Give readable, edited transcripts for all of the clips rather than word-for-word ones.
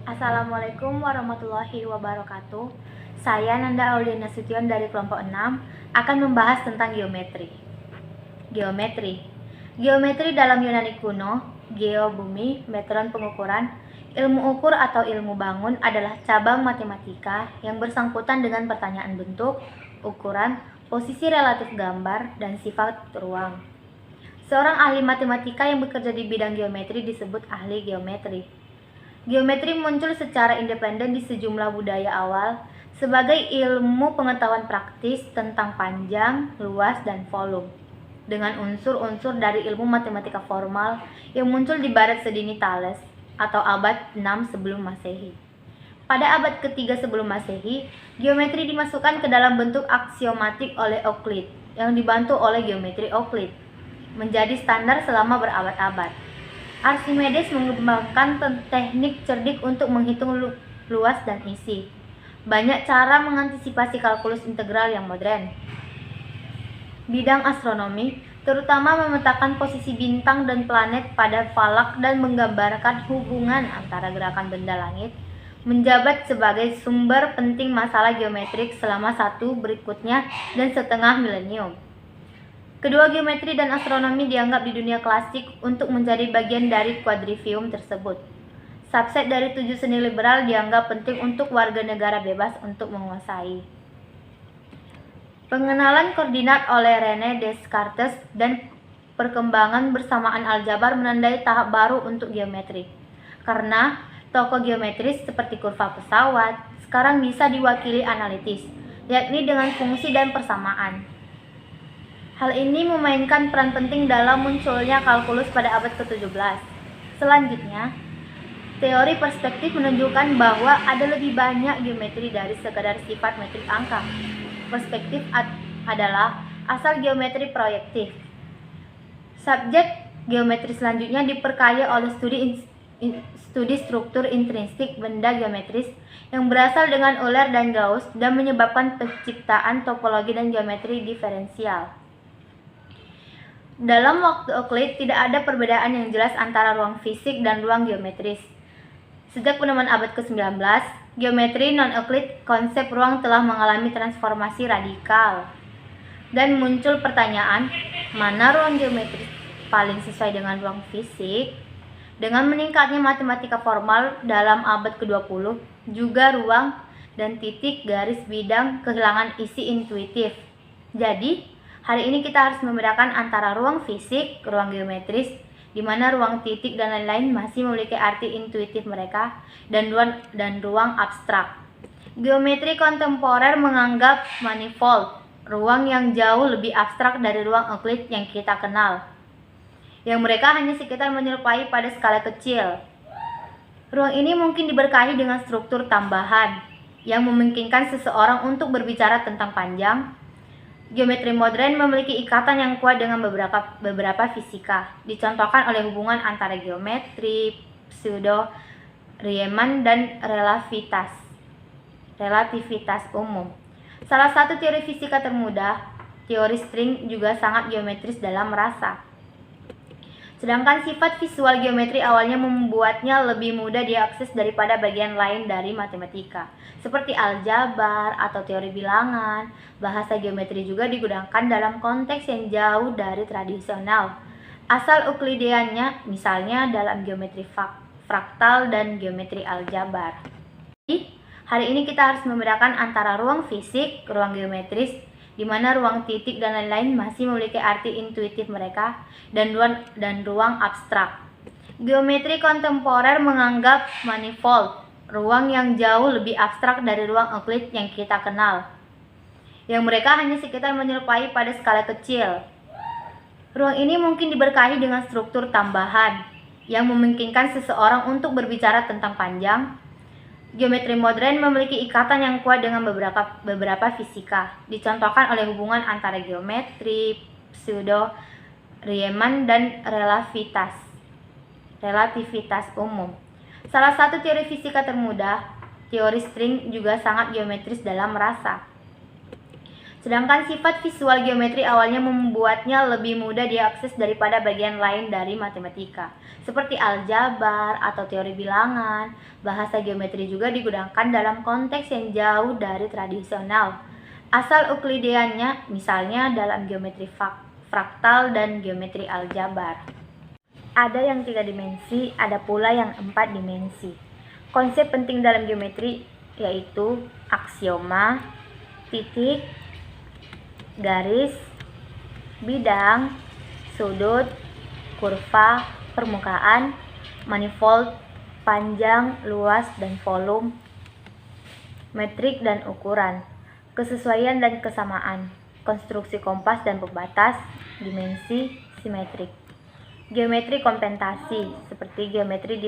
Assalamualaikum warahmatullahi wabarakatuh. Saya Nanda Auliana Sution dari kelompok 6 akan membahas tentang geometri. Geometri dalam Yunani kuno, geo bumi, metron pengukuran, ilmu ukur atau ilmu bangun adalah cabang matematika yang bersangkutan dengan pertanyaan bentuk, ukuran, posisi relatif gambar, dan sifat ruang. Seorang ahli matematika yang bekerja di bidang geometri disebut ahli geometri. Geometri muncul secara independen di sejumlah budaya awal sebagai ilmu pengetahuan praktis tentang panjang, luas, dan volume, dengan unsur-unsur dari ilmu matematika formal yang muncul di barat sedini Thales atau abad 6 sebelum Masehi. Pada abad ketiga sebelum Masehi, geometri dimasukkan ke dalam bentuk aksiomatik oleh Euclid yang dibantu oleh geometri Euclid, menjadi standar selama berabad-abad. Archimedes mengembangkan teknik cerdik untuk menghitung luas dan isi. Banyak cara mengantisipasi kalkulus integral yang modern. Bidang astronomi, terutama memetakan posisi bintang dan planet pada falak dan menggambarkan hubungan antara gerakan benda langit, menjabat sebagai sumber penting masalah geometrik selama berikutnya dan setengah milenium. Kedua geometri dan astronomi dianggap di dunia klasik untuk menjadi bagian dari quadrivium tersebut. Subset dari 7 seni liberal dianggap penting untuk warga negara bebas untuk menguasai. Pengenalan koordinat oleh René Descartes dan perkembangan bersamaan aljabar menandai tahap baru untuk geometri. Karena tokoh geometris seperti kurva pesawat sekarang bisa diwakili analitis, yakni dengan fungsi dan persamaan. Hal ini memainkan peran penting dalam munculnya kalkulus pada abad ke-17. Selanjutnya, teori perspektif menunjukkan bahwa ada lebih banyak geometri dari sekadar sifat metrik angka. Perspektif adalah asal geometri proyektif. Subjek geometri selanjutnya diperkaya oleh studi struktur intrinsik benda geometris yang berasal dengan Euler dan Gauss dan menyebabkan penciptaan topologi dan geometri diferensial. Dalam waktu Euclid tidak ada perbedaan yang jelas antara ruang fisik dan ruang geometris. Sejak penemuan abad ke-19, geometri non-Euclid, konsep ruang telah mengalami transformasi radikal. Dan muncul pertanyaan, mana ruang geometris paling sesuai dengan ruang fisik? Dengan meningkatnya matematika formal dalam abad ke-20, juga ruang dan titik garis bidang kehilangan isi intuitif. Jadi, hari ini kita harus membedakan antara ruang fisik, ruang geometris, di mana ruang titik dan lain-lain masih memiliki arti intuitif mereka, dan ruang abstrak. Geometri kontemporer menganggap manifold, ruang yang jauh lebih abstrak dari ruang Euclid yang kita kenal, yang mereka hanya sekitar menyerupai pada skala kecil. Ruang ini mungkin diberkahi dengan struktur tambahan, yang memungkinkan seseorang untuk berbicara tentang panjang. Geometri modern memiliki ikatan yang kuat dengan beberapa fisika, dicontohkan oleh hubungan antara geometri, pseudo-Riemann, dan relativitas umum. Salah satu teori fisika termudah, teori string, juga sangat geometris dalam rasa. Sedangkan sifat visual geometri awalnya membuatnya lebih mudah diakses daripada bagian lain dari matematika, seperti aljabar atau teori bilangan. Bahasa geometri juga digunakan dalam konteks yang jauh dari tradisional asal Euklideannya, misalnya dalam geometri fraktal dan geometri aljabar. Jadi, hari ini kita harus membedakan antara ruang fisik, ruang geometris, di mana ruang titik dan lain-lain masih memiliki arti intuitif mereka, dan ruang abstrak. Geometri kontemporer menganggap manifold, ruang yang jauh lebih abstrak dari ruang Euclid yang kita kenal, yang mereka hanya sekitar menyerupai pada skala kecil. Ruang ini mungkin diberkahi dengan struktur tambahan, yang memungkinkan seseorang untuk berbicara tentang panjang. Geometri modern memiliki ikatan yang kuat dengan beberapa fisika, dicontohkan oleh hubungan antara geometri, pseudo-Riemann, dan relativitas umum. Salah satu teori fisika termudah, teori string, juga sangat geometris dalam rasa. Sedangkan sifat visual geometri awalnya membuatnya lebih mudah diakses daripada bagian lain dari matematika, seperti aljabar atau teori bilangan. Bahasa geometri juga digunakan dalam konteks yang jauh dari tradisional. Asal Euklideannya, misalnya dalam geometri fraktal dan geometri aljabar. Ada yang 3 dimensi, ada pula yang 4 dimensi. Konsep penting dalam geometri yaitu aksioma, titik, garis, bidang, sudut, kurva, permukaan, manifold, panjang, luas, dan volume, metrik dan ukuran, kesesuaian dan kesamaan, konstruksi kompas dan pembatas, dimensi, simetrik. Geometri kompensasi seperti geometri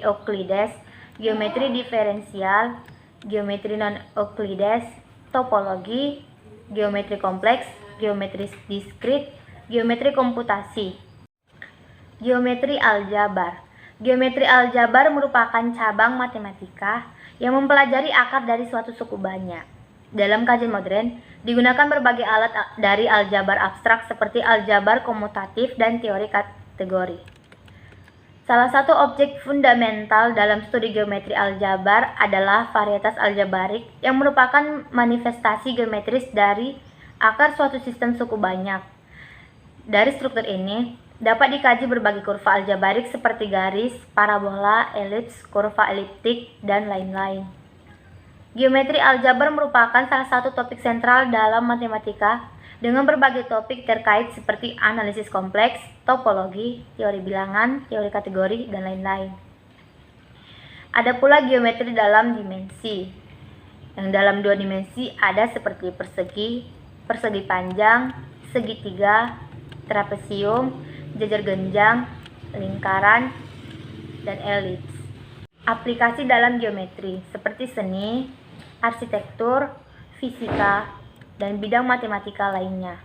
Euklides, geometri diferensial, geometri non-Euklides, topologi, geometri kompleks, geometri diskrit, geometri komputasi. Geometri aljabar. Geometri aljabar merupakan cabang matematika yang mempelajari akar dari suatu suku banyak. Dalam kajian modern, digunakan berbagai alat dari aljabar abstrak seperti aljabar komutatif dan teori kategori. Salah satu objek fundamental dalam studi geometri aljabar adalah varietas aljabarik yang merupakan manifestasi geometris dari akar suatu sistem suku banyak. Dari struktur ini, dapat dikaji berbagai kurva aljabarik seperti garis, parabola, elips, kurva eliptik, dan lain-lain. Geometri aljabar merupakan salah satu topik sentral dalam matematika dengan berbagai topik terkait seperti analisis kompleks, topologi, teori bilangan, teori kategori, dan lain-lain. Ada pula geometri dalam dimensi. Yang dalam 2 dimensi ada seperti persegi, persegi panjang, segitiga, trapesium, jajar genjang, lingkaran, dan elips. Aplikasi dalam geometri seperti seni, arsitektur, fisika, dan bidang matematika lainnya.